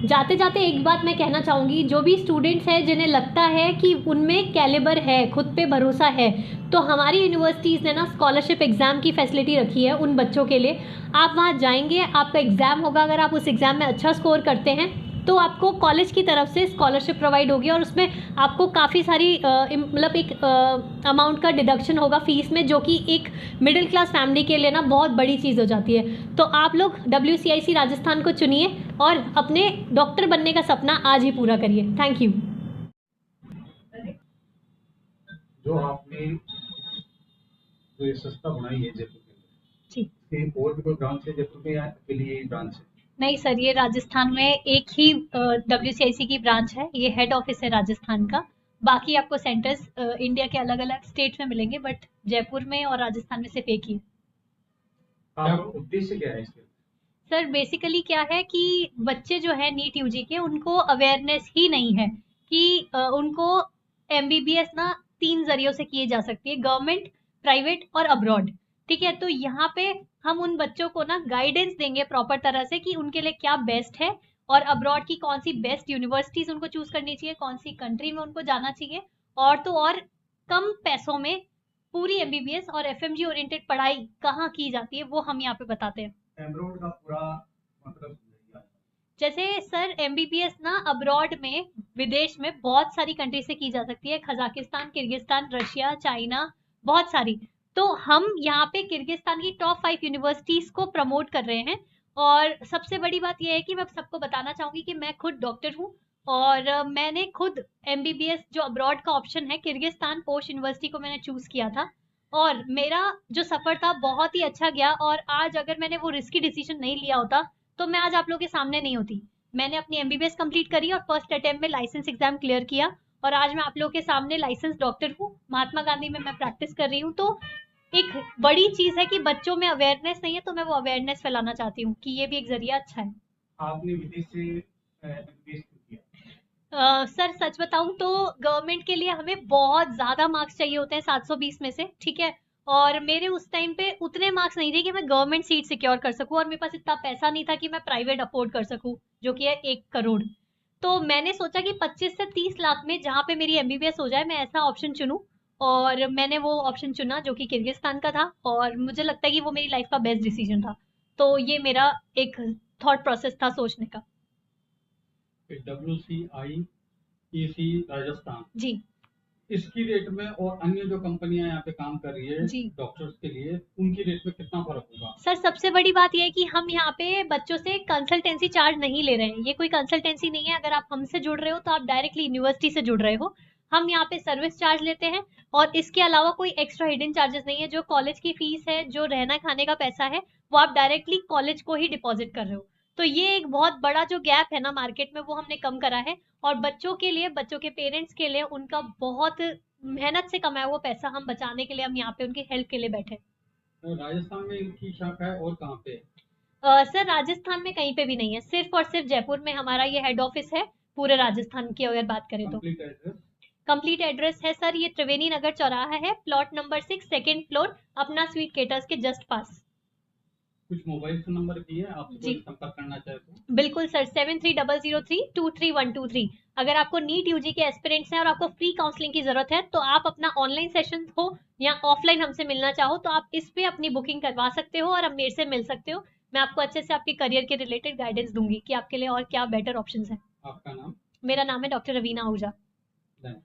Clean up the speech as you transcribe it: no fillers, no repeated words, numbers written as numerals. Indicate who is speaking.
Speaker 1: जाते जाते एक बात मैं कहना चाहूँगी, जो भी स्टूडेंट्स हैं जिन्हें लगता है कि उनमें कैलिबर है, खुद पे भरोसा है, तो हमारी यूनिवर्सिटीज़ ने ना स्कॉलरशिप एग्ज़ाम की फैसिलिटी रखी है उन बच्चों के लिए। आप वहाँ जाएंगे, आपका एग्ज़ाम होगा, अगर आप उस एग्ज़ाम में अच्छा स्कोर करते हैं तो आपको कॉलेज की तरफ से स्कॉलरशिप प्रोवाइड होगी और उसमें आपको काफ़ी सारी मतलब एक अमाउंट का डिडक्शन होगा फीस में, जो कि एक मिडिल क्लास फैमिली के लिए ना बहुत बड़ी चीज़ हो जाती है। तो आप लोग WCIC राजस्थान को चुनिए और अपने डॉक्टर बनने का सपना आज ही पूरा करिए। Thank you.
Speaker 2: जो आपने जो ये संस्था बनाई है जयपुर के
Speaker 1: जी।
Speaker 2: लिए, इसकी और भी कोई ब्रांच है जयपुर में या अकेले यही ब्रांच है?
Speaker 1: नहीं सर, ये राजस्थान में एक ही WCIC की ब्रांच है, ये हेड ऑफिस है राजस्थान का। बाकी आपको सेंटर्स इंडिया के अलग अलग स्टेट में मिलेंगे, बट जयपुर में और राजस्थान में सिर्फ एक ही है।
Speaker 2: आपका उद्देश्य क्या है इसके?
Speaker 1: सर बेसिकली क्या है कि बच्चे जो है नीट यूजी के, उनको अवेयरनेस ही नहीं है कि उनको MBBS ना 3 जरियों से किए जा सकती है, गवर्नमेंट, प्राइवेट और अब्रॉड। ठीक है, तो यहाँ पे हम उन बच्चों को ना गाइडेंस देंगे प्रॉपर तरह से कि उनके लिए क्या बेस्ट है और अब्रॉड की कौन सी बेस्ट यूनिवर्सिटीज उनको चूज करनी चाहिए, कौन सी कंट्री में उनको जाना चाहिए, और तो और कम पैसों में पूरी MBBS और FMG ओरिएंटेड पढ़ाई कहाँ की जाती है वो हम यहाँ पे बताते हैं।
Speaker 2: एमरोड का पूरा मतलब
Speaker 1: जैसे सर MBBS ना अब्रॉड में, विदेश में बहुत सारी कंट्री से की जा सकती है, कजाकिस्तान, किर्गिस्तान, रशिया, चाइना, बहुत सारी। तो हम यहाँ पे किर्गिस्तान की टॉप 5 यूनिवर्सिटीज को प्रमोट कर रहे हैं। और सबसे बड़ी बात यह है कि मैं सबको बताना चाहूंगी कि मैं खुद डॉक्टर हूँ और मैंने खुद MBBS जो अब्रॉड का ऑप्शन है, किर्गिस्तान पोस्ट यूनिवर्सिटी को मैंने चूज किया था और मेरा जो सफर था बहुत ही अच्छा गया। और आज अगर मैंने वो रिस्की डिसीजन नहीं लिया होता तो मैं आज आप लोगों के सामने नहीं होती। मैंने अपनी MBBS कंप्लीट करी और फर्स्ट अटेम्प्ट में लाइसेंस एग्जाम क्लियर किया और आज मैं आप लोगों के सामने लाइसेंस डॉक्टर हूँ। महात्मा गांधी में मैं प्रैक्टिस कर रही हूँ। तो एक बड़ी चीज है कि बच्चों में अवेयरनेस नहीं है, तो मैं वो अवेयरनेस फैलाना चाहती हूँ कि ये भी एक जरिया अच्छा है।
Speaker 2: आपने विदेश से एमबीबीएस क्यों किया?
Speaker 1: सर सच बताऊं तो गवर्नमेंट के लिए हमें बहुत ज्यादा मार्क्स चाहिए होते हैं 720 में से, ठीक है। और मेरे उस टाइम पे उतने मार्क्स नहीं थे कि मैं गवर्नमेंट सीट सिक्योर कर सकूं और मेरे पास इतना पैसा नहीं था कि मैं प्राइवेट अफोर्ड कर सकूं, जो कि है 1 करोड़। तो मैंने सोचा कि 25 से 30 लाख में जहाँ पे मेरी MBBS हो जाए, मैं ऐसा ऑप्शन चुनूं। और मैंने वो ऑप्शन चुना जो कि किर्गिस्तान का था और मुझे लगता है कि वो मेरी लाइफ का बेस्ट डिसीजन था। तो ये मेरा एक थॉट प्रोसेस था सोचने का।
Speaker 2: WCIEC राजस्थान,
Speaker 1: जी।
Speaker 2: इसकी रेट में और अन्य जो कंपनियां यहाँ पे काम कर रही है
Speaker 1: जी
Speaker 2: डॉक्टर्स के लिए, उनकी रेट में कितना फर्क होगा?
Speaker 1: सर, सबसे बड़ी बात यह है कि हम यहाँ पे बच्चों से कंसल्टेंसी चार्ज नहीं ले रहे हैं। ये कोई कंसल्टेंसी नहीं है। अगर आप हमसे जुड़ रहे हो तो आप डायरेक्टली यूनिवर्सिटी से जुड़ रहे हो। हम यहाँ पे सर्विस चार्ज लेते हैं और इसके अलावा कोई एक्स्ट्रा हिडन चार्जेस नहीं है। जो कॉलेज की फीस है, जो रहना खाने का पैसा है, वो आप डायरेक्टली कॉलेज को ही डिपॉजिट कर रहे हो। तो ये एक बहुत बड़ा जो गैप है ना मार्केट में, वो हमने कम करा है। और बच्चों के लिए, बच्चों के पेरेंट्स के लिए उनका बहुत मेहनत से कमाया हुआ पैसा हम बचाने के लिए हम यहाँ पे उनकी हेल्प के लिए बैठे।
Speaker 2: राजस्थान में इनकी शाखा है और कहाँ पे है?
Speaker 1: सर राजस्थान में कहीं पे भी नहीं है, सिर्फ और सिर्फ जयपुर में हमारा ये हेड ऑफिस है। पूरे राजस्थान की अगर बात करें तो
Speaker 2: कंप्लीट एड्रेस?
Speaker 1: कंप्लीट एड्रेस है सर, ये त्रिवेणी नगर चौराहा है, प्लॉट नंबर 6, सेकेंड फ्लोर, अपना स्वीट केटर्स के जस्ट पास।
Speaker 2: कुछ मोबाइल फोन नंबर भी है, आप
Speaker 1: जी
Speaker 2: कोई संपर्क करना चाहे तो?
Speaker 1: बिल्कुल सर, 7300323123। अगर आपको नीट यूजी के एस्पिरेंट्स हैं और आपको फ्री काउंसलिंग की जरूरत है तो आप अपना ऑनलाइन सेशन हो या ऑफलाइन हमसे मिलना चाहो तो आप इस पे अपनी बुकिंग करवा सकते हो और अब मेरे से मिल सकते हो। मैं आपको अच्छे से आपके करियर के रिलेटेड गाइडेंस दूंगी कि आपके लिए और क्या बेटर ऑप्शंस हैं।
Speaker 2: आपका नाम?
Speaker 1: मेरा नाम है डॉक्टर रवीना आहूजा।
Speaker 2: धन्यवाद।